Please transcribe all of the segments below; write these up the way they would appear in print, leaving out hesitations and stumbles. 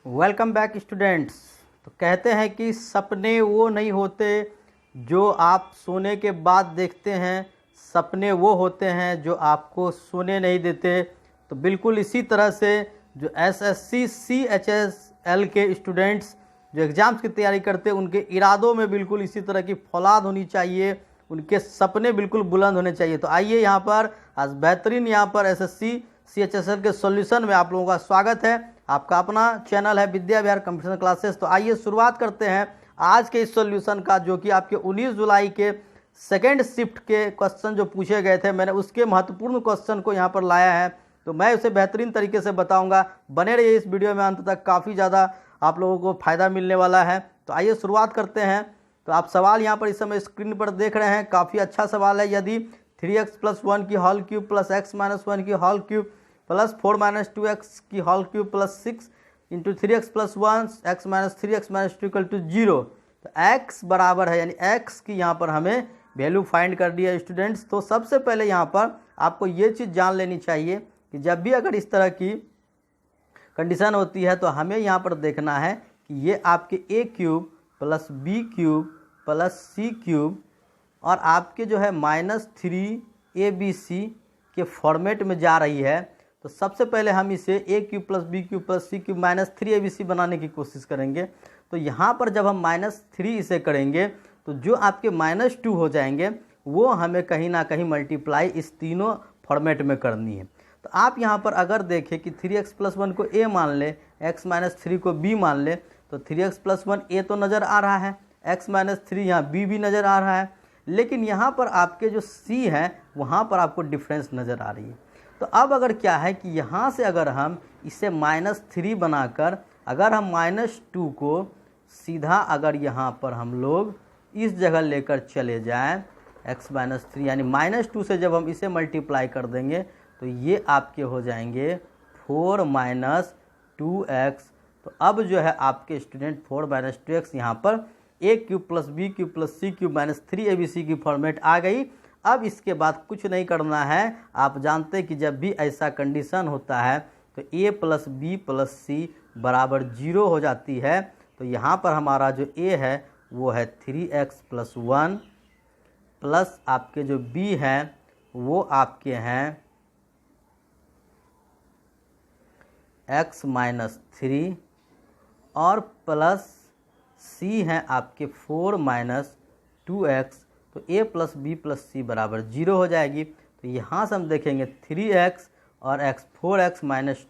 Welcome back students. तो कहते हैं कि सपने वो नहीं होते जो आप सोने के बाद देखते हैं, सपने वो होते हैं जो आपको सोने नहीं देते। तो बिल्कुल इसी तरह से जो एसएससी सीएचएसएल के स्टूडेंट्स जो एग्ज़ाम्स की तैयारी करते हैं, उनके इरादों में बिल्कुल इसी तरह की फौलाद होनी चाहिए, उनके सपने बिल्कुल बुलंद होने चाहिए। तो आइए यहाँ पर आज बेहतरीन यहाँ पर एसएससी सीएचएसएल के सॉल्यूशन में आप लोगों का स्वागत है। आपका अपना चैनल है विद्या विहार कंप्यूटर क्लासेस। तो आइए शुरुआत करते हैं आज के इस सॉल्यूशन का, जो कि आपके 19 जुलाई के सेकेंड शिफ्ट के क्वेश्चन जो पूछे गए थे, मैंने उसके महत्वपूर्ण क्वेश्चन को यहाँ पर लाया है। तो मैं उसे बेहतरीन तरीके से बताऊंगा। बने रहिए इस वीडियो में अंत तक, काफ़ी ज़्यादा आप लोगों को फ़ायदा मिलने वाला है। तो आइए शुरुआत करते हैं। तो आप सवाल यहाँ पर इस समय स्क्रीन पर देख रहे हैं, काफ़ी अच्छा सवाल है। यदि 3x + 1 की होल क्यूब प्लस x - 1 की होल क्यूब प्लस 4 - 2x की whole cube plus 6 × 3x + 1 x - 3x - 2 = 0, तो x बराबर है, यानी x की यहाँ पर हमें वैल्यू फाइंड कर दी है स्टूडेंट्स। तो सबसे पहले यहाँ पर आपको ये चीज़ जान लेनी चाहिए कि जब भी अगर इस तरह की कंडीशन होती है तो हमें यहाँ पर देखना है कि ये आपके a³ plus b³ plus c³ और आपके जो है -3abc के फॉर्मेट में जा रही है। तो सबसे पहले हम इसे a³ plus b³ plus c³ -3abc बनाने की कोशिश करेंगे। तो यहाँ पर जब हम -3 इसे करेंगे तो जो आपके -2 हो जाएंगे वो हमें कहीं ना कहीं मल्टीप्लाई इस तीनों फॉर्मेट में करनी है। तो आप यहाँ पर अगर देखें कि 3x + 1 को a मान ले, x - 3 को b मान ले, तो 3x + 1 a तो नज़र आ रहा है, x - 3 यहाँ b भी नज़र आ रहा है, लेकिन यहाँ पर आपके जो c है वहाँ पर आपको डिफरेंस नज़र आ रही है। तो अब अगर क्या है कि यहाँ से अगर हम इसे -3 बनाकर अगर हम -2 को सीधा अगर यहाँ पर हम लोग इस जगह लेकर चले जाएं, x - 3 यानी -2 से जब हम इसे मल्टीप्लाई कर देंगे तो ये आपके हो जाएंगे 4 - 2x। तो अब जो है आपके स्टूडेंट 4 - 2x यहाँ पर a³ plus b³ plus c³ -3abc की फॉर्मेट आ गई। अब इसके बाद कुछ नहीं करना है। आप जानते हैं कि जब भी ऐसा कंडीशन होता है तो a + b + c बराबर 0 हो जाती है। तो यहाँ पर हमारा जो a है वो है 3x + 1 प्लस आपके जो b हैं वो आपके हैं x - 3 और प्लस c हैं आपके 4 - 2x। तो a + b + c बराबर 0 हो जाएगी। तो यहाँ से हम देखेंगे 3x और x 4x -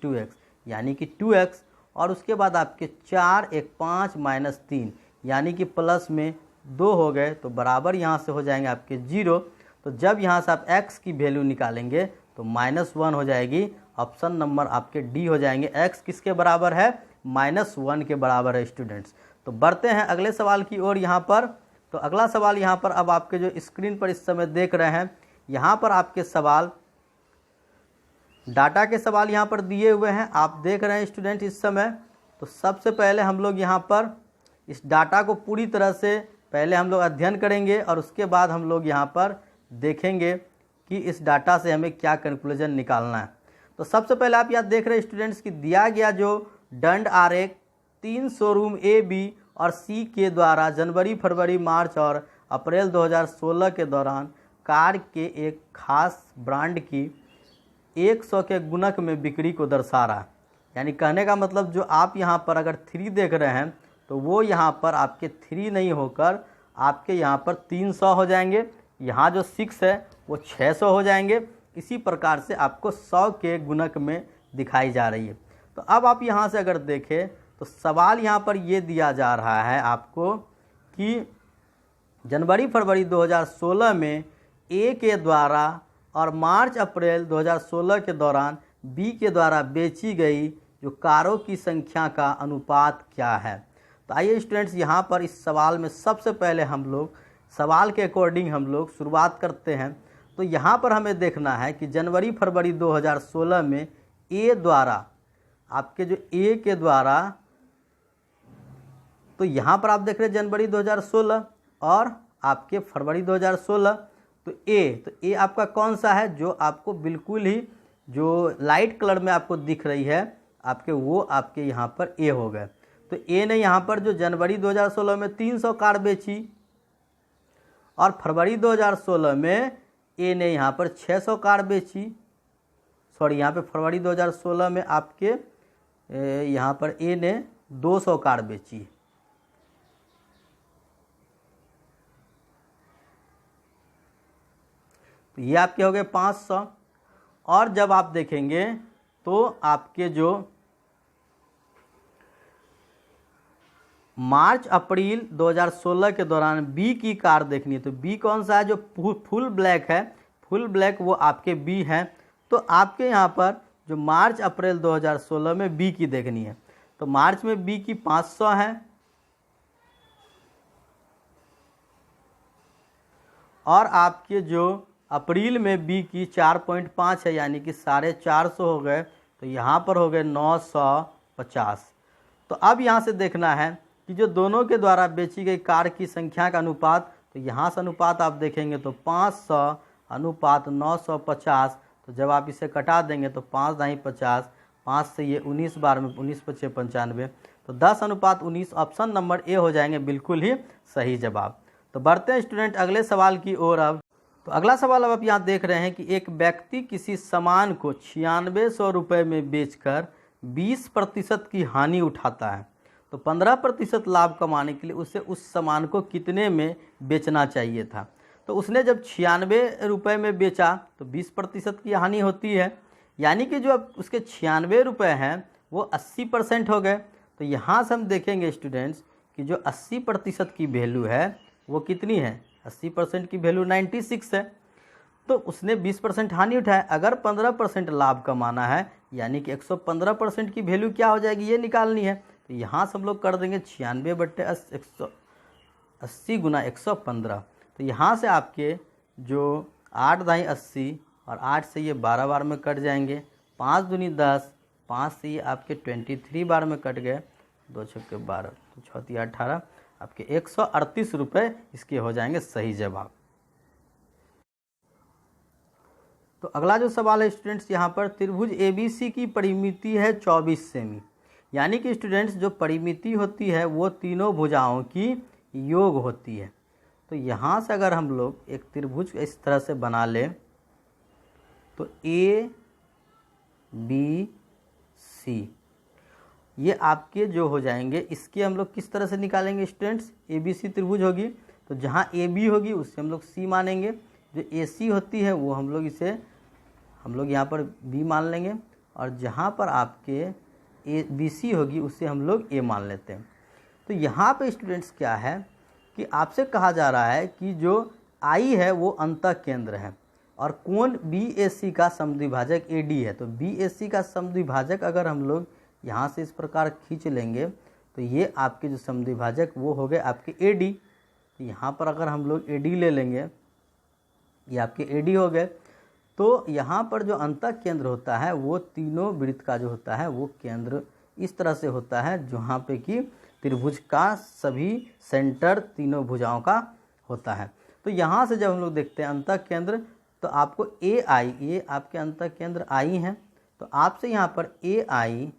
2x यानी कि 2x, और उसके बाद आपके 4 × 1 = 5 - 3 यानी कि प्लस में 2 हो गए, तो बराबर यहाँ से हो जाएंगे आपके 0। तो जब यहाँ से आप x की वैल्यू निकालेंगे तो -1 हो जाएगी। ऑप्शन नंबर आपके डी हो जाएंगे। x किसके बराबर है? -1 के बराबर है स्टूडेंट्स। तो बढ़ते हैं अगले सवाल की ओर यहाँ पर। तो अगला सवाल यहाँ पर अब आपके जो स्क्रीन पर इस समय देख रहे हैं, यहाँ पर आपके सवाल डाटा के सवाल यहाँ पर दिए हुए हैं, आप देख रहे हैं स्टूडेंट इस समय। तो सबसे पहले हम लोग यहाँ पर इस डाटा को पूरी तरह से पहले हम लोग अध्ययन करेंगे और उसके बाद हम लोग यहाँ पर देखेंगे कि इस डाटा से हमें क्या कंक्लूजन निकालना है। तो सबसे पहले आप यहाँ देख रहे हैं स्टूडेंट्स कि दिया गया जो दंड आरेख 3 शोरूम ए, बी और सी के द्वारा जनवरी, फरवरी, मार्च और अप्रैल 2016 के दौरान कार के एक खास ब्रांड की 100 के गुणक में बिक्री को दर्शा रहा है। यानी कहने का मतलब जो आप यहाँ पर अगर 3 देख रहे हैं तो वो यहाँ पर आपके 3 नहीं होकर आपके यहाँ पर 300 हो जाएंगे। यहाँ जो 6 है वो 600 हो जाएंगे। इसी प्रकार से आपको 100 के गुणक में दिखाई जा रही है। तो अब आप यहाँ से अगर देखें तो सवाल यहाँ पर ये दिया जा रहा है आपको कि जनवरी, फरवरी 2016 में ए के द्वारा और मार्च, अप्रैल 2016 के दौरान बी के द्वारा बेची गई जो कारों की संख्या का अनुपात क्या है। तो आइए स्टूडेंट्स यहाँ पर इस सवाल में सबसे पहले हम लोग सवाल के अकॉर्डिंग हम लोग शुरुआत करते हैं। तो यहाँ पर हमें देखना है कि जनवरी, फरवरी 2016 में ए द्वारा आपके जो ए के द्वारा, तो यहाँ पर आप देख रहे हैं जनवरी 2016 और आपके फरवरी 2016। तो ए आपका कौन सा है? जो आपको बिल्कुल ही जो लाइट कलर में आपको दिख रही है आपके वो आपके यहाँ पर ए हो गए। तो ए ने यहाँ पर जो जनवरी 2016 में 300 कार बेची और फरवरी 2016 में ए ने यहाँ पर 600 कार बेची। सॉरी, यहाँ पे फरवरी 2016 में आपके यहाँ पर ए ने 200 कार बेची। तो ये आपके हो गए 500। और जब आप देखेंगे तो आपके जो मार्च अप्रैल 2016 के दौरान बी की कार देखनी है, तो बी कौन सा है, जो फुल ब्लैक है, फुल ब्लैक वो आपके बी है। तो आपके यहाँ पर जो मार्च अप्रैल 2016 में बी की देखनी है, तो मार्च में बी की 500 है और आपके जो अप्रैल में बी की 4.5 है, यानी कि 450 हो गए। तो यहाँ पर हो गए 950। तो अब यहाँ से देखना है कि जो दोनों के द्वारा बेची गई कार की संख्या का अनुपात, तो यहाँ से अनुपात आप देखेंगे तो 500 अनुपात 950। तो जब आप इसे कटा देंगे तो 5 दाई 50, 5 से ये 19 बार में 19 × 5 = 95। तो 10 अनुपात 19 ऑप्शन नंबर ए हो जाएंगे बिल्कुल ही सही जवाब। तो बढ़ते हैं स्टूडेंट अगले सवाल की ओर। अब तो अगला सवाल अब आप यहाँ देख रहे हैं कि एक व्यक्ति किसी सामान को 9600 रुपये में बेचकर 20% की हानि उठाता है, तो 15% लाभ कमाने के लिए उसे उस सामान को कितने में बेचना चाहिए था। तो उसने जब 96 रुपये में बेचा तो 20% की हानि होती है, यानी कि जो अब उसके 96 रुपये हैं वो 80% हो गए। तो यहाँ से हम देखेंगे स्टूडेंट्स कि जो 80% की वैल्यू है वो कितनी है, 80% की वैल्यू 96 है। तो उसने 20% हानि उठाया, अगर 15% लाभ कमाना है यानी कि 115% की वैल्यू क्या हो जाएगी ये निकालनी है। तो यहाँ से हम लोग कर देंगे 96/80 × 115। तो यहाँ से आपके जो 8 दाई 80 और 8 से ये 12 बार में कट जाएंगे, 5 दूनी 10, 5 से ये आपके 23 बार में कट गए, 2 छक्के 12, तो 6 × 18, आपके 138 रुपये इसके हो जाएंगे सही जवाब। तो अगला जो सवाल है स्टूडेंट्स यहाँ पर, त्रिभुज ABC की परिमिति है 24 सेमी, यानी कि स्टूडेंट्स जो परिमिति होती है वो तीनों भुजाओं की योग होती है। तो यहाँ से अगर हम लोग एक त्रिभुज इस तरह से बना लें तो ABC ये आपके जो हो जाएंगे, इसके हम लोग किस तरह से निकालेंगे स्टूडेंट्स, ABC त्रिभुज होगी तो जहाँ AB होगी उससे हम लोग C मानेंगे, जो AC होती है वो हम लोग इसे हम लोग यहाँ पर B मान लेंगे और जहाँ पर आपके BC होगी उससे हम लोग A मान लेते हैं। तो यहाँ पे स्टूडेंट्स क्या है कि आपसे कहा जा रहा है कि जो I है वो अंतः केंद्र है और कोण BAC का समद्विभाजक AD है। तो BAC का समद्विभाजक अगर हम लोग यहाँ से इस प्रकार खींच लेंगे तो ये आपके जो समद्विभाजक वो हो गए आपके AD। तो यहाँ पर अगर हम लोग AD ले लेंगे, ये आपके AD हो गए। तो यहाँ पर जो अंतः केंद्र होता है वो तीनों वृत्त का जो होता है वो केंद्र इस तरह से होता है जहाँ पे कि त्रिभुज का सभी सेंटर तीनों भुजाओं का होता है। तो यहाँ से जब हम लोग देखते हैं अंतः केंद्र तो आपको AI, ये आपके अंतः केंद्र I हैं, तो आपसे यहाँ पर AI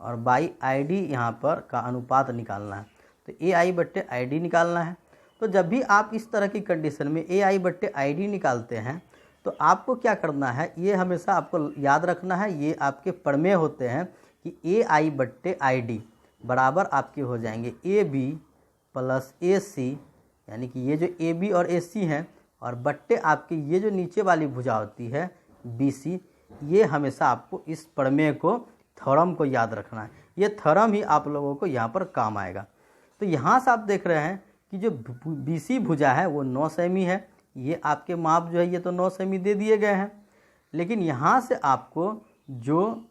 और बाई ID यहाँ पर का अनुपात निकालना है। तो AI/ID निकालना है। तो जब भी आप इस तरह की कंडीशन में AI/ID निकालते हैं तो आपको क्या करना है, ये हमेशा आपको याद रखना है, ये आपके प्रमेय होते हैं कि AI/ID बराबर आपके हो जाएंगे AB + AC, यानी कि ये जो AB और AC हैं और बट्टे आपके ये जो नीचे वाली भुजा होती है BC, ये हमेशा आपको इस प्रमेय को, थ्योरम को याद रखना है। ये थ्योरम ही आप लोगों को यहाँ पर काम आएगा। तो यहाँ से आप देख रहे हैं कि जो BC भुजा है वो 9 सेमी है, ये आपके माप जो है ये तो 9 सेमी दे दिए गए हैं, लेकिन यहाँ से आपको जो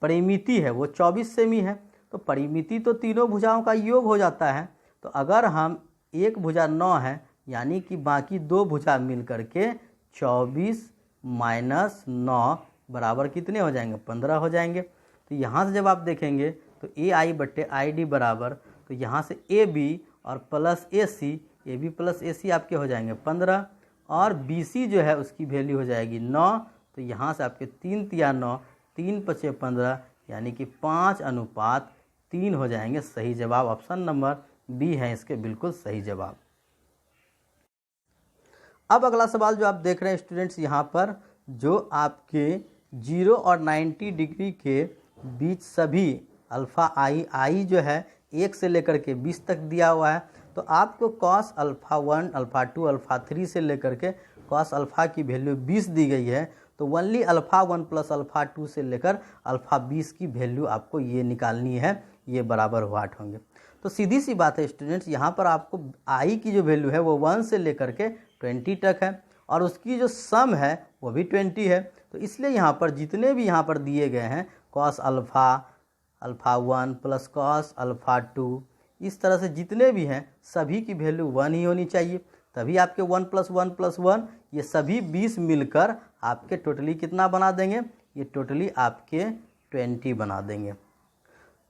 परिमिति है वो 24 सेमी है। तो परिमिति तो तीनों भुजाओं का योग हो जाता है। तो अगर हम एक भुजा 9 है यानी कि बाकी दो भुजा मिल करके 24 - 9 बराबर कितने हो जाएंगे, 15 हो जाएंगे। तो यहाँ से जब आप देखेंगे तो AI/ID बराबर, तो यहाँ से AB और प्लस AC, AB + AC आपके हो जाएंगे 15 और BC जो है उसकी वैल्यू हो जाएगी 9। तो यहाँ से आपके 3 × 9 3 × 5 = 15 यानी कि 5:3 हो जाएंगे। सही जवाब ऑप्शन नंबर बी है इसके बिल्कुल सही जवाब। अब अगला सवाल जो आप देख रहे हैं स्टूडेंट्स, यहाँ पर जो आपके 0 और 90 डिग्री के बीच सभी अल्फ़ा आई जो है 1 से लेकर के 20 तक दिया हुआ है। तो आपको cos α1, α2, α3 से लेकर के cos अल्फ़ा की वैल्यू 20 दी गई है। तो ओनली α1 + α2 से लेकर α20 की वैल्यू आपको ये निकालनी है, ये बराबर व्हाट होंगे। तो सीधी सी बात है स्टूडेंट्स, यहाँ पर आपको आई की जो वैल्यू है वो 1 से लेकर के 20 तक है और उसकी जो सम है वो भी 20 है। तो इसलिए यहाँ पर जितने भी यहाँ पर दिए गए हैं cos α1 + cos α2, इस तरह से जितने भी हैं सभी की वैल्यू 1 ही होनी चाहिए। तभी आपके 1 + 1 + 1 ये सभी 20 मिलकर आपके टोटली कितना बना देंगे, ये टोटली आपके 20 बना देंगे।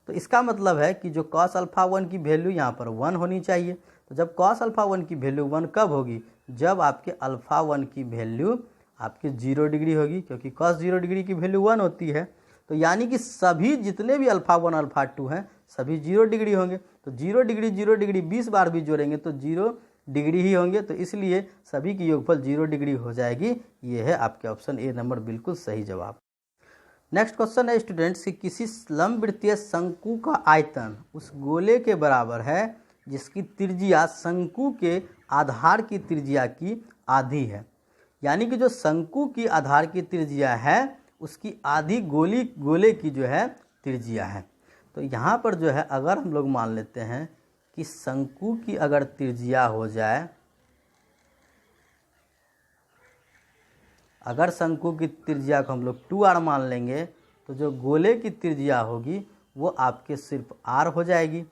तो इसका मतलब है कि जो cos α1 की वैल्यू यहाँ पर 1 होनी चाहिए। तो जब cos α1 की वैल्यू 1 कब होगी, जब आपके α1 की वैल्यू आपके 0 डिग्री होगी, क्योंकि cos 0 डिग्री की वैल्यू 1 होती है। तो यानी कि सभी जितने भी α1 α2 हैं सभी 0 डिग्री होंगे। तो 0 डिग्री 20 बार भी जोड़ेंगे तो 0 डिग्री ही होंगे। तो इसलिए सभी की योगफल 0 डिग्री हो जाएगी। ये है आपके ऑप्शन ए नंबर बिल्कुल सही जवाब। नेक्स्ट क्वेश्चन है स्टूडेंट्स कि किसी लंबवृत्तीय शंकु का आयतन उस गोले के बराबर है जिसकी त्रिज्या शंकु के आधार की त्रिज्या की आधी है। यानी कि जो शंकु की आधार की त्रिज्या है उसकी आधी गोले की जो है त्रिज्या है। तो यहाँ पर जो है अगर हम लोग मान लेते हैं कि शंकु की अगर त्रिज्या हो जाए, अगर शंकु की त्रिज्या को हम लोग 2r मान लेंगे तो जो गोले की त्रिज्या होगी वो आपके सिर्फ r हो जाएगी।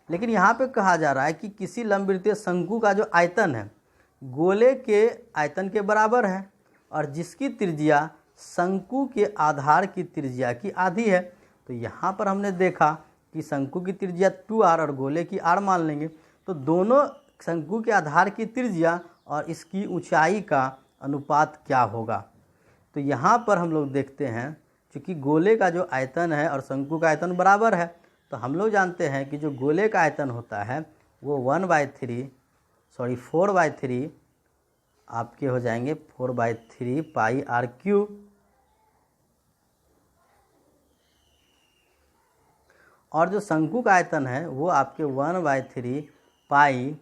लेकिन यहाँ पे कहा जा रहा है कि किसी लंबवृत्तीय शंकु का जो आयतन है गोले के आयतन के बराबर है और जिसकी त्रिज्या शंकु के आधार की त्रिज्या की आधी है। तो यहाँ पर हमने देखा कि शंकु की त्रिज्या 2r और गोले की r मान लेंगे। तो दोनों शंकु के आधार की त्रिज्या और इसकी ऊंचाई का अनुपात क्या होगा। तो यहाँ पर हम लोग देखते हैं क्योंकि गोले का जो आयतन है और शंकु का आयतन बराबर है, तो हम लोग जानते हैं कि जो गोले का आयतन होता है वो 4/3 आपके हो जाएंगे 4/3 πr3। और जो शंकु का आयतन है वो आपके 1/3 पाई।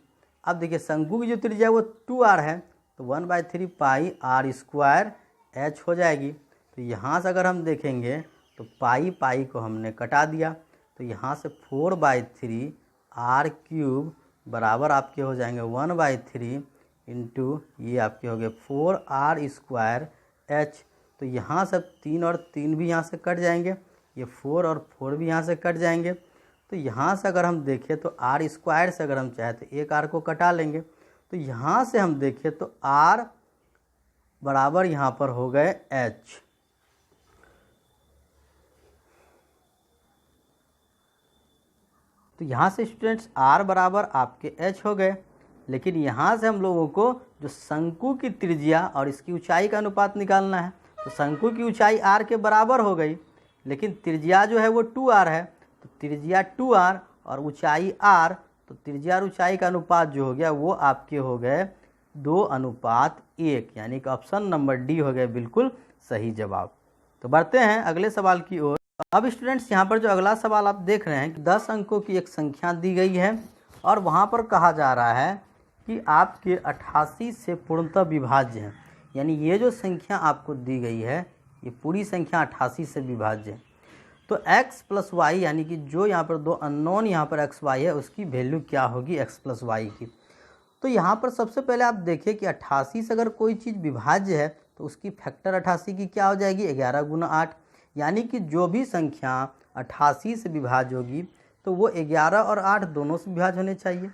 अब देखिए शंकु की जो त्रिज्या वो 2r है तो 1/3 πr² h हो जाएगी। तो यहाँ से अगर हम देखेंगे तो पाई को हमने कटा दिया, तो यहाँ से 4/3 r³ बराबर आपके हो जाएंगे 1/3 इंटू ये आपके हो गए 4r² h। तो यहाँ से 3 और 3 भी यहाँ से कट जाएंगे, ये 4 और 4 भी यहाँ से कट जाएंगे। तो यहाँ से अगर हम देखें तो r² से अगर हम चाहें तो एक r को कटा लेंगे। तो यहाँ से हम देखें तो r बराबर यहाँ पर हो गए h। तो यहाँ से स्टूडेंट्स r बराबर आपके h हो गए। लेकिन यहाँ से हम लोगों को जो शंकु की त्रिज्या और इसकी ऊंचाई का अनुपात निकालना है। तो शंकु की ऊंचाई r के बराबर हो गई, लेकिन त्रिज्या जो है वो 2r है। तो त्रिज्या 2r और ऊंचाई r, तो त्रिज्या और ऊंचाई का अनुपात जो हो गया वो आपके हो गए 2:1, यानी कि ऑप्शन नंबर डी हो गए बिल्कुल सही जवाब। तो बढ़ते हैं अगले सवाल की ओर। अब स्टूडेंट्स यहाँ पर जो अगला सवाल आप देख रहे हैं कि 10 अंकों की एक संख्या दी गई है और वहाँ पर कहा जा रहा है कि आपके 88 से पूर्णतः विभाज्य है। यानी ये जो संख्या आपको दी गई है ये पूरी संख्या 88 से विभाज्य है। तो x + y यानी कि जो यहाँ पर दो अननोन यहाँ पर x y है उसकी वैल्यू क्या होगी x + y की। तो यहाँ पर सबसे पहले आप देखिए कि 88 से अगर कोई चीज़ विभाज्य है तो उसकी फैक्टर 88 की क्या हो जाएगी 11 × 8। यानी कि जो भी संख्या 88 से विभाज्य होगी तो वो 11 और 8 दोनों से विभाज्य होने चाहिए।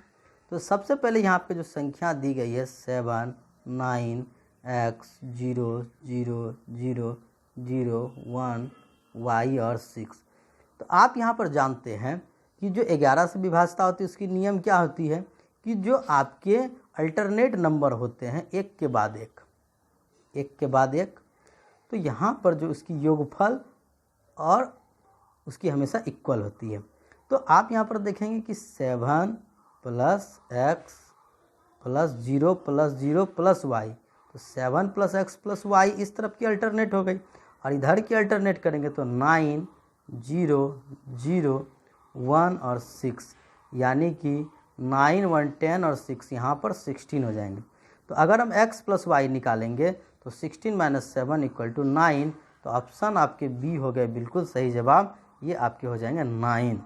तो सबसे पहले यहाँ पे जो संख्या दी गई है 7, 9, x, 0, 0, 0, 0, 1, y और 6। तो आप यहाँ पर जानते हैं कि जो 11 से विभाज्यता होती है उसकी नियम क्या होती है कि जो आपके अल्टरनेट नंबर होते हैं एक के बाद एक, तो यहाँ पर जो इसकी योगफल और उसकी हमेशा इक्वल होती है। तो आप यहाँ पर देखेंगे कि 7 + x + 0 + 0 + y, तो 7 + x + y इस तरफ की अल्टरनेट हो गई, और इधर की अल्टरनेट करेंगे तो 9 0 0 1 और 6, यानी कि 9 1 10 और 6 यहाँ पर 16 हो जाएंगे। तो अगर हम x + y निकालेंगे तो 16 - 7 = 9, तो ऑप्शन आपके बी हो गए बिल्कुल सही जवाब, ये आपके हो जाएंगे 9।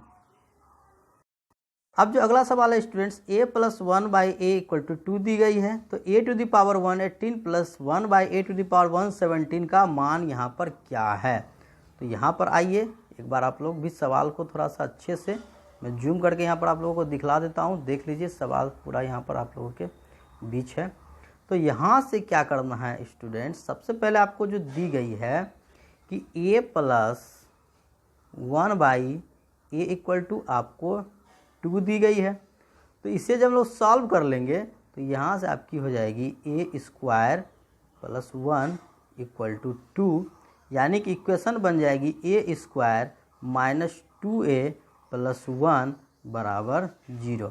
अब जो अगला सवाल है स्टूडेंट्स, a + 1/a = 2 दी गई है, तो a to the power 118 + 1/a to the power 117 का मान यहाँ पर क्या है। तो यहाँ पर आइए एक बार आप लोग भी सवाल को थोड़ा सा अच्छे से मैं जूम करके यहाँ पर आप लोगों को दिखला देता हूँ। देख लीजिए सवाल पूरा यहाँ पर आप लोगों के बीच है। तो यहाँ से क्या करना है स्टूडेंट्स, सबसे पहले आपको जो दी गई है कि a + 1/a = आपको 2 दी गई है, तो इसे जब लोग सॉल्व कर लेंगे तो यहाँ से आपकी हो जाएगी a² + 1 = 2, यानी कि इक्वेशन बन जाएगी a² - 2a + 1 = 0।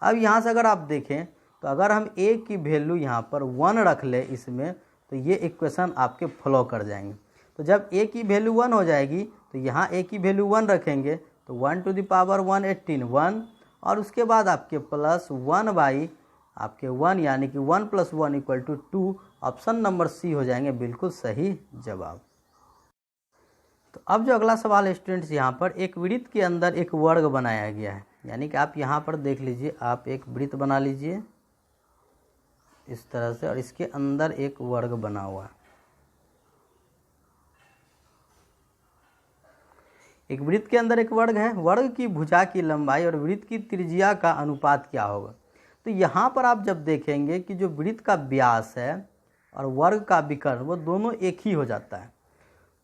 अब यहाँ से अगर आप देखें तो अगर हम a की वैल्यू यहाँ पर 1 रख ले इसमें, तो ये इक्वेशन आपके फॉलो कर जाएंगे। तो जब a की वैल्यू 1 हो जाएगी तो यहाँ a की वैल्यू 1 रखेंगे, तो 1 टू द पावर 118 1, और उसके बाद आपके +1/, आपके 1, यानी कि 1 + 1 = 2, ऑप्शन नंबर सी हो जाएंगे बिल्कुल सही जवाब। तो अब जो अगला सवाल है स्टूडेंट्स, यहाँ पर एक वृत्त के अंदर एक वर्ग बनाया गया है, यानी कि आप यहाँ पर देख लीजिए, आप एक वृत्त बना लीजिए इस तरह से, और इसके अंदर एक वर्ग बना हुआ है। एक वृत्त के अंदर एक वर्ग है, वर्ग की भुजा की लंबाई और वृत्त की त्रिज्या का अनुपात क्या होगा। तो यहाँ पर आप जब देखेंगे कि जो वृत्त का व्यास है और वर्ग का विकर्ण वो दोनों एक ही हो जाता है।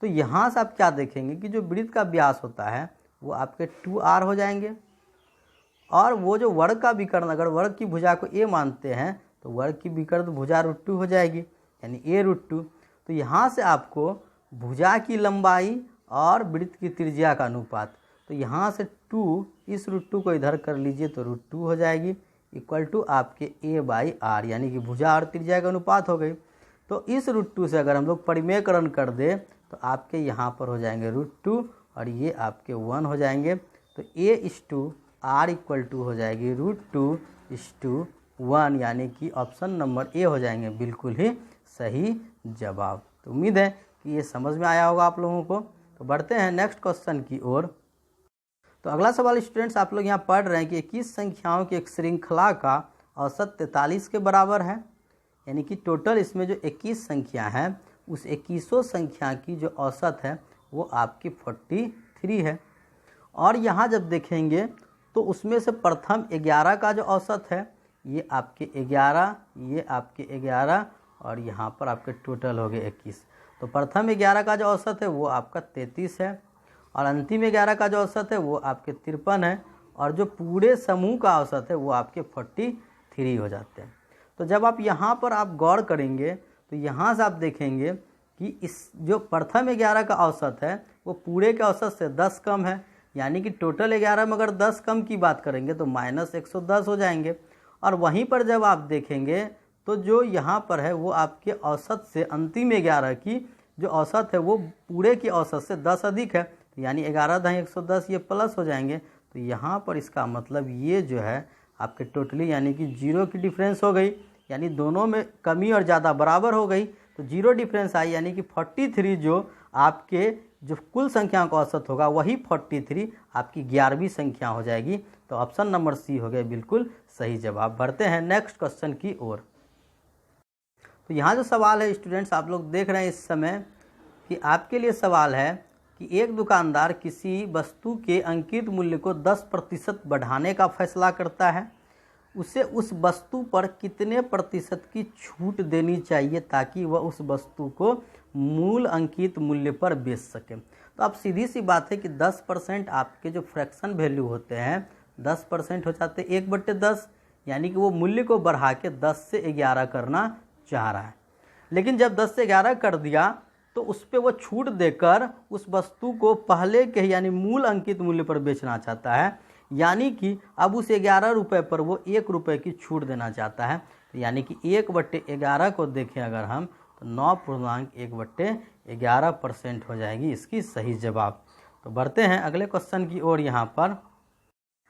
तो यहाँ से आप क्या देखेंगे कि जो वृत्त का व्यास होता है वो आपके 2r हो जाएंगे, और वो जो वर्ग का विकर्ण, अगर वर्ग की भुजा को a मानते हैं तो वर्ग की विकर्ण भुजा √2 हो जाएगी, यानी a√2। तो यहाँ से आपको भुजा की लंबाई और वृत्त की त्रिज्या का अनुपात, तो यहाँ से 2 इस √2 को इधर कर लीजिए तो √2 हो जाएगी, = आपके a/r, यानी कि भुजा और त्रिज्या का अनुपात हो गई। तो इस √2 से अगर हम लोग परिमेयकरण कर दें तो आपके यहाँ पर हो जाएंगे √2 और ये आपके 1 हो जाएंगे। तो a/r = हो जाएगी √2:1, यानी कि ऑप्शन नंबर ए हो जाएंगे बिल्कुल ही सही जवाब। तो उम्मीद है कि ये समझ में आया होगा आप लोगों को। तो बढ़ते हैं नेक्स्ट क्वेश्चन की ओर। तो अगला सवाल स्टूडेंट्स, आप लोग यहाँ पढ़ रहे हैं कि 21 संख्याओं की एक श्रृंखला का औसत 43 के बराबर है, यानी कि टोटल इसमें जो 21 संख्या है उस 21 संख्या की जो औसत है वो आपकी 43 है। और यहाँ जब देखेंगे तो उसमें से प्रथम 11 का जो औसत है ये आपके 11, ये आपके 11, और यहाँ पर आपके टोटल हो गए 21। तो प्रथम 11 का जो औसत है वो आपका 33 है, और अंतिम 11 का जो औसत है वो आपके 53 है, और जो पूरे समूह का औसत है वो आपके 43 हो जाते हैं। तो जब आप यहाँ पर आप गौर करेंगे तो यहाँ से आप देखेंगे कि इस जो प्रथम 11 का औसत है वो पूरे के औसत से 10 कम है, यानी कि टोटल 11 में अगर 10 कम की बात करेंगे तो -110 हो जाएंगे। और वहीं पर जब आप देखेंगे तो जो यहाँ पर है वो आपके औसत से अंतिम 11 की जो औसत है वो पूरे की औसत से 10 अधिक है, यानी 11 × 110 ये प्लस हो जाएंगे। तो यहाँ पर इसका मतलब ये जो है आपके टोटली यानी कि 0 की डिफरेंस हो गई, यानी दोनों में कमी और ज़्यादा बराबर हो गई, तो 0 डिफरेंस आई, यानी कि 43 जो आपके जो कुल संख्या का औसत होगा वही 43 आपकी 11वीं संख्या हो जाएगी। तो ऑप्शन नंबर सी हो गया बिल्कुल सही जवाब। बढ़ते हैं नेक्स्ट क्वेश्चन की ओर। तो यहाँ जो सवाल है स्टूडेंट्स, आप लोग देख रहे हैं इस समय कि आपके लिए सवाल है कि एक दुकानदार किसी वस्तु के अंकित मूल्य को 10% बढ़ाने का फैसला करता है, उसे उस वस्तु पर कितने प्रतिशत की छूट देनी चाहिए ताकि वह उस वस्तु को मूल अंकित मूल्य पर बेच सके। तो अब सीधी सी बात है कि 10% आपके जो फ्रैक्शन वैल्यू होते हैं 10% हो जाते हैं 1/10, यानी कि वो मूल्य को बढ़ा के 10 से 11 करना चाह रहा है। लेकिन जब 10 से 11 कर दिया तो उस पर वो छूट देकर उस वस्तु को पहले के यानी मूल अंकित मूल्य पर बेचना चाहता है, यानी कि अब उस 11 रुपये पर वो 1 रुपये की छूट देना चाहता है। तो यानी कि 1/11 को देखें अगर हम तो 9.1/11% हो जाएगी इसकी सही जवाब। तो बढ़ते हैं अगले क्वेश्चन की ओर यहाँ पर।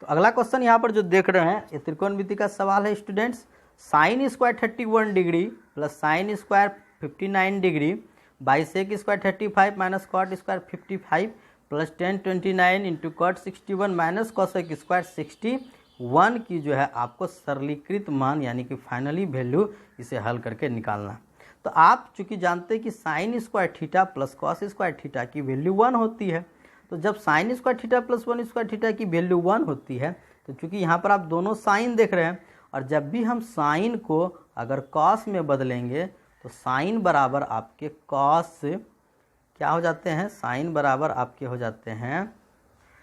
तो अगला क्वेश्चन यहाँ पर जो देख रहे हैं ये त्रिकोणमिति का सवाल है students. Sine square 31 degree plus sine square 59 degree by sec square 35 minus cot square 55 plus 1029 into cot 61 minus cosec square 61 की जो है आपको सरलीकृत मान यानी कि फाइनली वैल्यू इसे हल करके निकालना है। तो आप चूंकि जानते हैं कि sine square theta plus cos square theta की वैल्यू 1 होती है, तो जब sine square theta plus 1 square theta की वैल्यू 1 होती है तो चूंकि यहाँ पर आप दोनों साइन देख रहे हैं, और जब भी हम साइन को अगर कॉस में बदलेंगे तो साइन बराबर आपके कॉस क्या हो जाते हैं, साइन बराबर आपके हो जाते हैं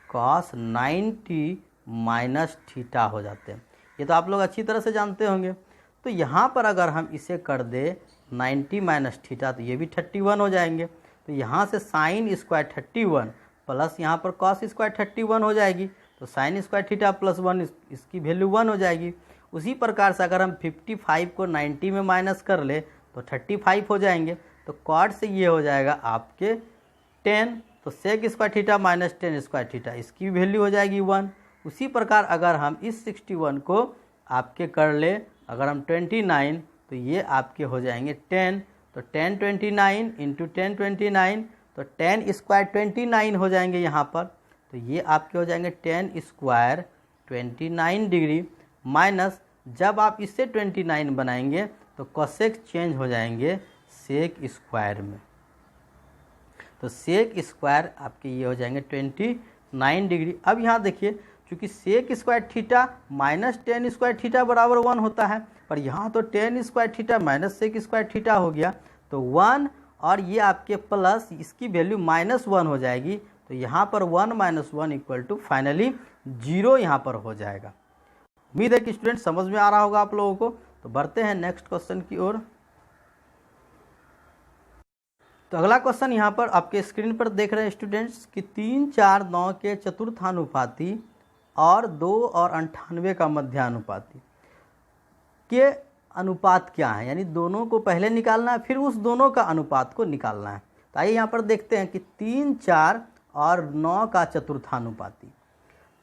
कॉस 90 माइनस थीटा हो जाते हैं। ये तो आप लोग अच्छी तरह से जानते होंगे। तो यहाँ पर अगर हम इसे कर दे 90 माइनस थीटा तो ये भी 31 हो जाएंगे। तो यहाँ से साइन स्क्वायर 31 प्लस यहाँ पर कॉस स्क्वायर 31 हो जाएगी, तो साइन स्क्वायर थीटा प्लस 1 इसकी वैल्यू 1 हो जाएगी। उसी प्रकार से अगर हम 55 को 90 में माइनस कर ले तो 35 हो जाएंगे। तो कॉट से ये हो जाएगा आपके 10, तो sec square theta minus 10 square theta इसकी वैल्यू हो जाएगी 1। उसी प्रकार अगर हम इस 61 को आपके कर ले अगर हम 29 तो ये आपके हो जाएंगे 10, तो 1029 इंटू 1029 तो 10 स्क्वायर 29 हो जाएंगे यहाँ पर। तो ये आपके हो जाएंगे 10 स्क्वायर 29 डिग्री माइनस जब आप इससे 29 बनाएंगे तो कोसेक चेंज हो जाएंगे सेक स्क्वायर में, तो सेक स्क्वायर आपके ये हो जाएंगे 29 डिग्री। अब यहाँ देखिए चूँकि sec square theta minus 10 square theta बराबर 1 होता है, पर यहाँ तो 10 square theta minus sec square theta हो गया, तो 1 और ये आपके प्लस इसकी वैल्यू -1 हो जाएगी। तो यहाँ पर 1 - 1 इक्वल टू फाइनली 0 यहाँ पर हो जाएगा। उम्मीद है कि स्टूडेंट समझ में आ रहा होगा आप लोगों को। तो बढ़ते हैं नेक्स्ट क्वेश्चन की ओर। तो अगला क्वेश्चन यहाँ पर आपके स्क्रीन पर देख रहे हैं स्टूडेंट्स कि 3, 4, 9 के चतुर्थानुपाती और 2 और 98 का मध्यानुपाती के अनुपात क्या है, यानी दोनों को पहले निकालना है फिर उस दोनों का अनुपात को निकालना है। तो आइए यहाँ पर देखते हैं कि 3, 4 और 9 का चतुर्थानुपाती।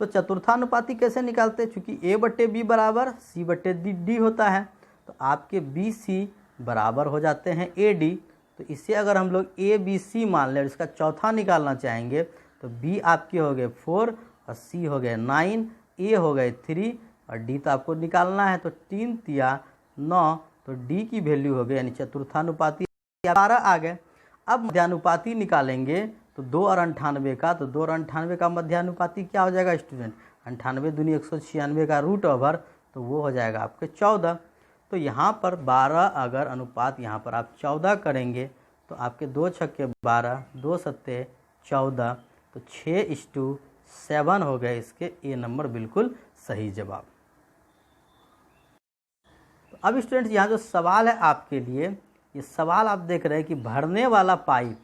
तो चतुर्थानुपाती कैसे निकालते हैं, चूँकि A/B बराबर C/D होता है, तो आपके BC बराबर हो जाते हैं AD। तो इसे अगर हम लोग ABC मान लें और इसका चौथा निकालना चाहेंगे तो B आपके हो गए 4 और C हो गए 9, A हो गए 3 और D तो आपको निकालना है, तो 3 तिया 9, तो D की वैल्यू हो गई यानी चतुर्थानुपाती 12 आ गए। अब मध्यानुपाती निकालेंगे तो 2 और 98 का, तो 2 और 98 का मध्यानुपाती क्या हो जाएगा स्टूडेंट, 98 दूनी 196 का रूट ओवर, तो वो हो जाएगा आपके 14। तो यहाँ पर 12 अगर अनुपात यहाँ पर आप 14 करेंगे तो आपके 2 छक्के 12, 2 सत्ते 14, तो 6:7 हो गए इसके ए नंबर बिल्कुल सही जवाब। तो अब स्टूडेंट्स यहाँ जो सवाल है आपके लिए, ये सवाल आप देख रहे हैं कि भरने वाला पाइप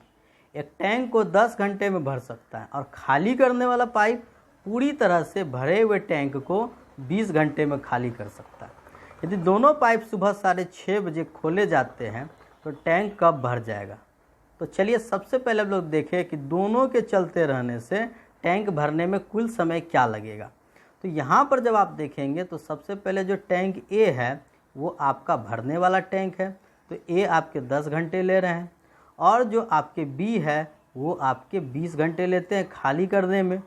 एक टैंक को 10 घंटे में भर सकता है और खाली करने वाला पाइप पूरी तरह से भरे हुए टैंक को 20 घंटे में खाली कर सकता है। यदि दोनों पाइप सुबह 6:30 बजे खोले जाते हैं तो टैंक कब भर जाएगा। तो चलिए सबसे पहले हम लोग देखें कि दोनों के चलते रहने से टैंक भरने में कुल समय क्या लगेगा। तो यहाँ पर जब आप देखेंगे तो सबसे पहले जो टैंक ए है वो आपका भरने वाला टैंक है, तो ए आपके 10 घंटे ले रहे हैं, और जो आपके बी है वो आपके 20 घंटे लेते हैं खाली करने में।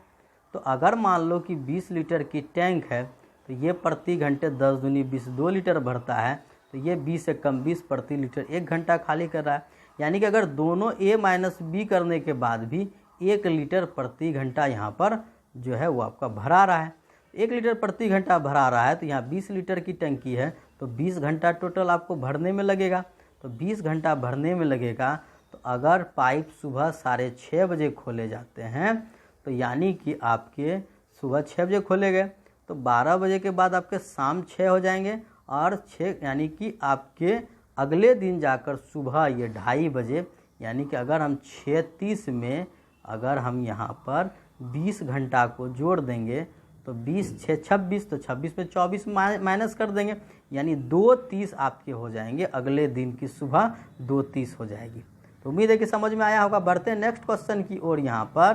तो अगर मान लो कि 20 लीटर की टैंक है तो ये प्रति घंटे 10 दूनी 20 2 लीटर भरता है, तो ये 20 से कम 20 प्रति लीटर 1 घंटा खाली कर रहा है। यानी कि अगर दोनों ए माइनस बी करने के बाद भी 1 लीटर प्रति घंटा यहाँ पर जो है वो आपका भरा रहा है। 1 लीटर प्रति घंटा भरा रहा है, तो यहाँ 20 लीटर की टंकी है तो 20 घंटा टोटल आपको भरने में लगेगा। तो 20 घंटा भरने में लगेगा। तो अगर पाइप सुबह 6:30 बजे खोले जाते हैं तो यानी कि आपके सुबह 6 बजे खोले गए तो 12 बजे के बाद आपके शाम 6 हो जाएंगे, और 6 यानी कि आपके अगले दिन जाकर सुबह ये 2:30 बजे यानी कि अगर हम 6:30 में अगर हम यहाँ पर 20 घंटा को जोड़ देंगे तो 20 6 26, तो 26 में 24 माइनस कर देंगे, यानी 2:30 आपके हो जाएंगे। अगले दिन की सुबह 2:30 हो जाएगी। तो उम्मीद है कि समझ में आया होगा। बढ़ते हैं नेक्स्ट क्वेश्चन की ओर। यहाँ पर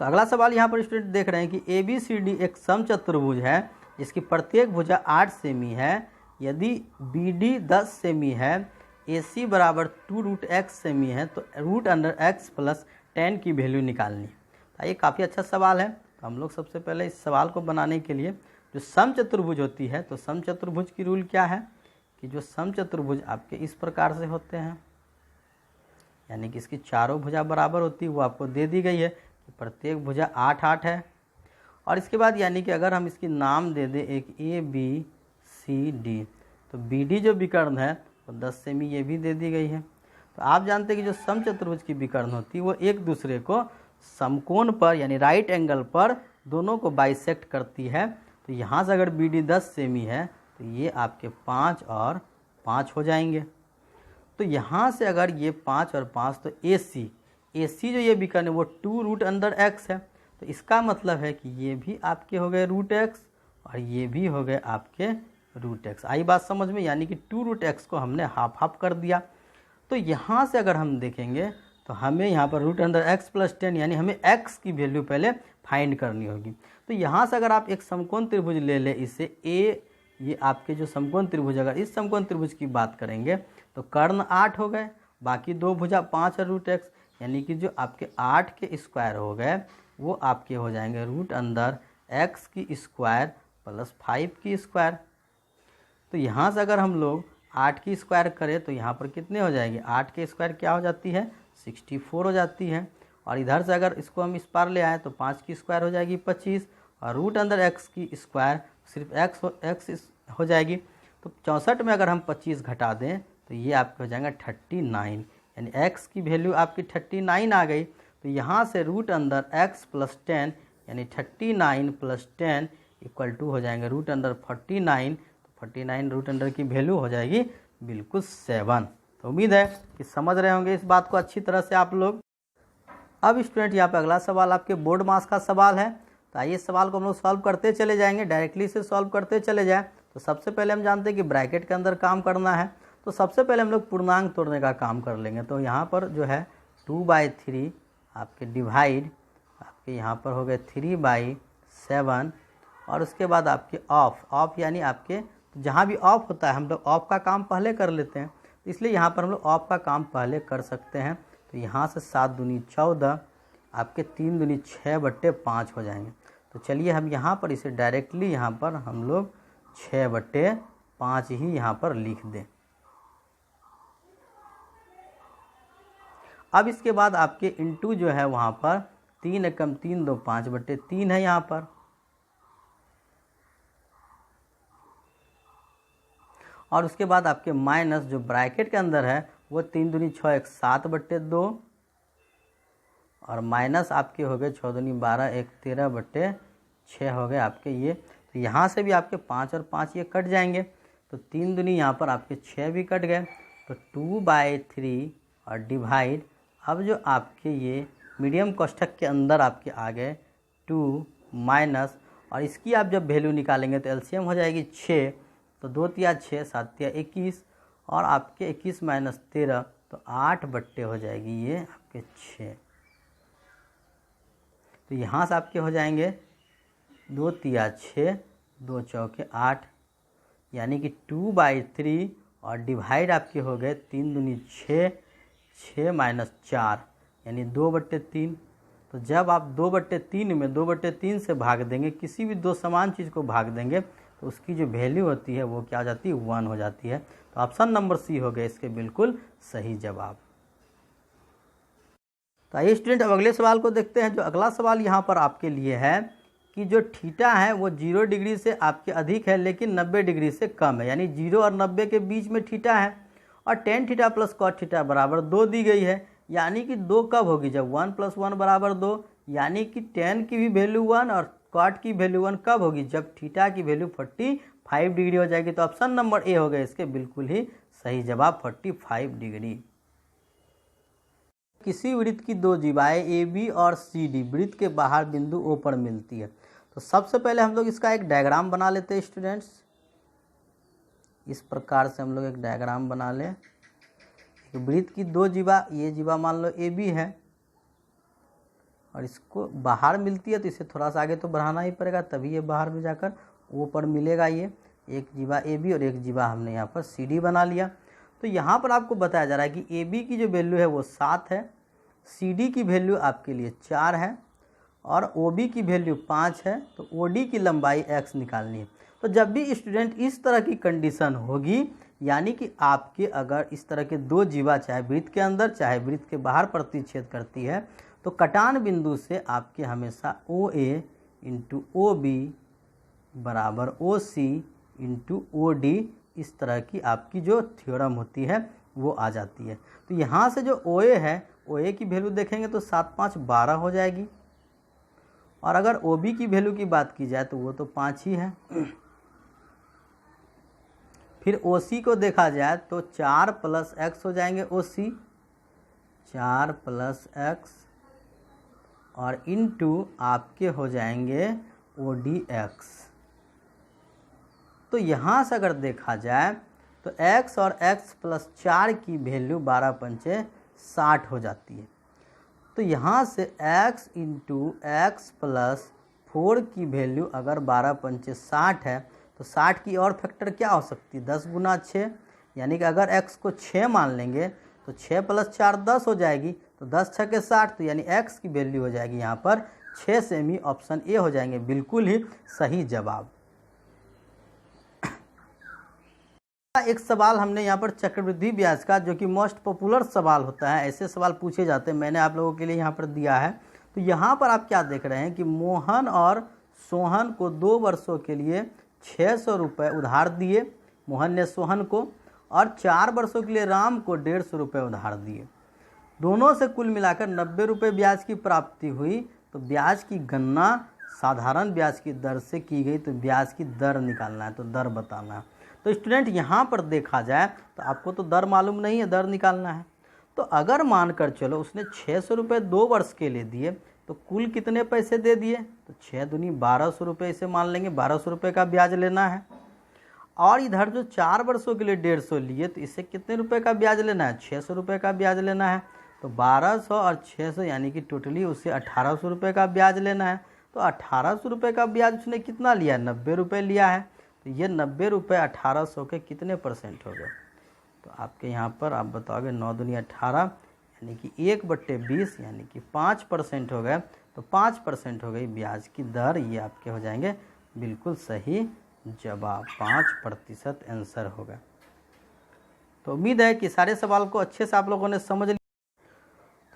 तो अगला सवाल यहाँ पर स्टूडेंट देख रहे हैं कि ABCD एक समचतुर्भुज है जिसकी प्रत्येक भुजा 8 सेमी है। यदि BD 10 सेमी है, AC बराबर 2√x सेमी है, तो √x + 10 की वैल्यू निकालनी है। तो ये काफ़ी अच्छा सवाल है। तो हम लोग सबसे पहले इस सवाल को बनाने के लिए जो समचतुर्भुज होती है, तो समचतुर्भुज की रूल क्या है कि जो समचतुर्भुज आपके इस प्रकार से होते हैं, यानी कि इसकी चारों भुजा बराबर होती है, वो आपको दे दी गई है कि प्रत्येक भुजा 8-8 है। और इसके बाद यानी कि अगर हम इसकी नाम दे दें एक ABCD, तो BD जो विकर्ण है तो 10 सेमी ये भी दे दी गई है। तो आप जानते हैं कि जो समचतुर्भुज की विकर्ण होती है वो एक दूसरे को समकोण पर यानी राइट एंगल पर दोनों को बाइसेक्ट करती है। तो यहाँ से अगर BD 10 सेमी है तो ये आपके 5 और 5 हो जाएंगे। तो यहाँ से अगर ये 5 और 5, तो AC जो ये विकर्ण है वो 2√x है। तो इसका मतलब है कि ये भी आपके हो गए √x और ये भी हो गए आपके √x। आई बात समझ में, यानी कि 2√x को हमने हाफ हाफ कर दिया। तो यहाँ से अगर हम देखेंगे तो हमें यहाँ पर √x + 10 यानी हमें x की वैल्यू पहले फाइंड करनी होगी। तो यहाँ से अगर आप एक समकोण त्रिभुज ले लें, इसे ये आपके जो समकोण त्रिभुज, अगर इस समकोण त्रिभुज की बात करेंगे तो कर्ण 8 हो गए, बाकी दो भुजा 5 और √x, यानी कि जो आपके 8 के स्क्वायर हो गए वो आपके हो जाएंगे √x की स्क्वायर + 5 की स्क्वायर। तो यहाँ से अगर हम लोग 8 की स्क्वायर करें तो यहाँ पर कितने हो जाएंगे, 8 के स्क्वायर क्या हो जाती है, 64 हो जाती है। और इधर से अगर इसको हम इस पार ले आएँ तो 5 की स्क्वायर हो जाएगी 25, और √x की स्क्वायर सिर्फ x हो जाएगी। तो 64 में अगर हम 25 घटा दें तो ये आपके हो जाएगा 39, यानी x की वैल्यू आपकी 39 आ गई। तो यहाँ से √x + 10 यानी 39 + 10 = हो जाएंगे √49। तो 49 √, की वैल्यू हो जाएगी बिल्कुल 7। तो उम्मीद है कि समझ रहे होंगे इस बात को अच्छी तरह से आप लोग। अब स्टूडेंट यहाँ पे अगला सवाल आपके बोर्ड मास का सवाल है। तो आइए इस सवाल को हम लोग सॉल्व करते चले जाएंगे, डायरेक्टली से सॉल्व करते चले जाएं। तो सबसे पहले हम जानते हैं कि ब्रैकेट के अंदर काम करना है। तो सबसे पहले हम लोग पूर्णांक तोड़ने का काम कर लेंगे। तो यहाँ पर जो है 2/3 आपके डिवाइड आपके यहाँ पर हो गए 3/7, और उसके बाद आपके ऑफ यानी आपके जहाँ भी ऑफ होता है हम लोग ऑफ का काम पहले कर लेते हैं, इसलिए यहाँ पर हम लोग ऑफ का काम पहले कर सकते हैं। तो यहाँ से 7 दूनी 14, आपके 3 दूनी 6/5 हो जाएंगे। तो चलिए हम यहाँ पर इसे डायरेक्टली यहाँ पर हम लोग 6/5 ही यहाँ पर लिख दें। अब इसके बाद आपके इंटू जो है वहाँ पर 3 एकम 3 2 5/3 है यहाँ पर, और उसके बाद आपके माइनस जो ब्रैकेट के अंदर है वो 3 दूनी 6 1 7/2, और माइनस आपके हो गए 6 दूनी 12 1 13/6 हो गए आपके ये। तो यहाँ से भी आपके 5 और 5 ये कट जाएंगे, तो 3 दूनी यहाँ पर आपके 6 भी कट गए। तो 2/3 और डिवाइड, अब जो आपके ये मीडियम कोष्ठक के अंदर आपके आ गए 2 माइनस, और इसकी आप जब वैल्यू निकालेंगे तो एलसीएम हो जाएगी 6। तो 2 तिया 6 7 तिया 21, और आपके 21 माइनस 13 तो 8/, हो जाएगी ये आपके 6। तो यहाँ से आपके हो जाएंगे 2 तिया 6 2 चौके 8, यानी कि 2/3 और डिवाइड आपके हो गए 3 दूनी 6 6 माइनस 4 यानी 2/3। तो जब आप 2/3 में 2/3 से भाग देंगे, किसी भी दो समान चीज़ को भाग देंगे तो उसकी जो वैल्यू होती है वो क्या हो जाती है, 1 हो जाती है। तो ऑप्शन नंबर सी हो गया इसके बिल्कुल सही जवाब। तो आइए स्टूडेंट अब अगले सवाल को देखते हैं। जो अगला सवाल यहाँ पर आपके लिए है कि जो थीटा है वो 0 डिग्री से आपके अधिक है लेकिन 90 डिग्री से कम है, यानी 0 और 90 के बीच में थीटा है, और tan theta plus cot theta बराबर 2 दी गई है। यानी कि 2 कब होगी, जब 1 + 1 बराबर 2, यानी कि tan की भी वैल्यू 1 और cot की वैल्यू 1 कब होगी, जब थीटा की वैल्यू 45 डिग्री हो जाएगी। तो ऑप्शन नंबर ए हो गया इसके बिल्कुल ही सही जवाब, 45 डिग्री। किसी वृत्त की दो जीवाएँ ए बी और सी डी वृत्त के बाहर बिंदु ओ पर मिलती है। तो सबसे पहले हम लोग इसका एक डायग्राम बना लेते हैं स्टूडेंट्स। इस प्रकार से हम लोग एक डायग्राम बना लें। वृत्त की दो जीवा, ये जीवा मान लो ए बी है और इसको बाहर मिलती है, तो इसे थोड़ा सा आगे तो बढ़ाना ही पड़ेगा, तभी ये बाहर में जाकर ओ पर मिलेगा। ये एक जीवा ए बी और एक जीवा हमने यहाँ पर सी डी बना लिया। तो यहाँ पर आपको बताया जा रहा है कि ए बी की जो वैल्यू है वो 7 है, सी डी की वैल्यू आपके लिए 4 है और ओ बी की वैल्यू 5 है। तो ओ डी की लंबाई x निकालनी है। तो जब भी स्टूडेंट इस तरह की कंडीशन होगी, यानी कि आपके अगर इस तरह के दो जीवा चाहे वृत्त के अंदर चाहे वृत्त के बाहर प्रतिच्छेद करती है, तो कटान बिंदु से आपके हमेशा ओ ए इंटू ओ बी बराबर ओ सी इंटू ओ डी, इस तरह की आपकी जो थ्योरम होती है वो आ जाती है। तो यहाँ से जो ओ ए है, ओ ए की वैल्यू देखेंगे तो 7 5 12 हो जाएगी और अगर ओ बी की वैल्यू की बात की जाए तो वो तो 5 ही है। फिर ओ सी को देखा जाए तो 4 प्लस एक्स हो जाएंगे ओ सी, 4 प्लस एक्स और इनटू आपके हो जाएंगे ओ डी एक्स। तो यहाँ से अगर देखा जाए तो x और x प्लस 4 की वैल्यू 12 पंचे 60 हो जाती है। तो यहाँ से x इंटू एक्स प्लस 4 की वैल्यू अगर 12 पंचे 60 है, तो 60 की और फैक्टर क्या हो सकती है, 10 गुना 6, यानी कि अगर x को 6 मान लेंगे तो 6 प्लस 4 10 हो जाएगी, तो 10 6 के 60, तो यानी x की वैल्यू हो जाएगी यहाँ पर 6 सेमी, ऑप्शन ए हो जाएंगे बिल्कुल ही सही जवाब। एक सवाल हमने यहाँ पर चक्रवृद्धि ब्याज का, जो कि मोस्ट पॉपुलर सवाल होता है, ऐसे सवाल पूछे जाते हैं, मैंने आप लोगों के लिए यहाँ पर दिया है। तो यहाँ पर आप क्या देख रहे हैं कि मोहन और सोहन को 2 वर्षों के लिए 600 रुपये उधार दिए, मोहन ने सोहन को, और 4 वर्षों के लिए राम को 150 रुपये उधार दिए। दोनों से कुल मिलाकर 90 रुपये ब्याज की प्राप्ति हुई। तो ब्याज की गणना साधारण ब्याज की दर से की गई, तो ब्याज की दर निकालना है, तो दर बताना है। तो स्टूडेंट यहाँ पर देखा जाए तो आपको तो दर मालूम नहीं है, दर निकालना है। तो अगर मानकर चलो उसने 600 रुपये 2 वर्ष के लिए दिए, तो कुल कितने पैसे दे दिए, तो 6 दूनी 1200 रुपये इसे मान लेंगे, 1200 रुपये का ब्याज लेना है। और इधर जो 4 वर्षों के लिए 150 लिए, तो इसे कितने रुपये का ब्याज लेना है, 600 रुपये का ब्याज लेना है। तो 1200 और 600 यानी कि टोटली उसे 1800 रुपये का ब्याज लेना है। तो 1800 रुपये का ब्याज उसने कितना लिया, 90 रुपये लिया है। तो ये 90 रुपये 1800 के कितने परसेंट हो गए, तो आपके यहाँ पर आप बताओगे 9 दूनी 18 यानी कि 1/20 यानी कि 5% हो गए। तो 5% हो गई ब्याज की दर, ये आपके हो जाएंगे बिल्कुल सही जवाब, 5% आंसर होगा। तो उम्मीद है कि सारे सवाल को अच्छे से आप लोगों ने समझ लिया।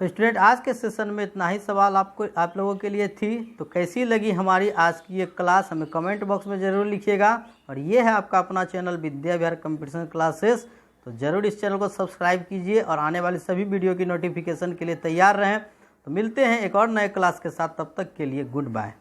तो स्टूडेंट आज के सेशन में इतना ही सवाल आप लोगों के लिए थी। तो कैसी लगी हमारी आज की ये क्लास हमें कमेंट बॉक्स में ज़रूर लिखिएगा। और ये है आपका अपना channel Vidya Vihar competition classes. तो ज़रूर इस चैनल को सब्सक्राइब कीजिए और आने वाली सभी वीडियो की नोटिफिकेशन के लिए तैयार रहें। तो मिलते हैं एक और नए क्लास के साथ, तब तक के लिए गुड बाय।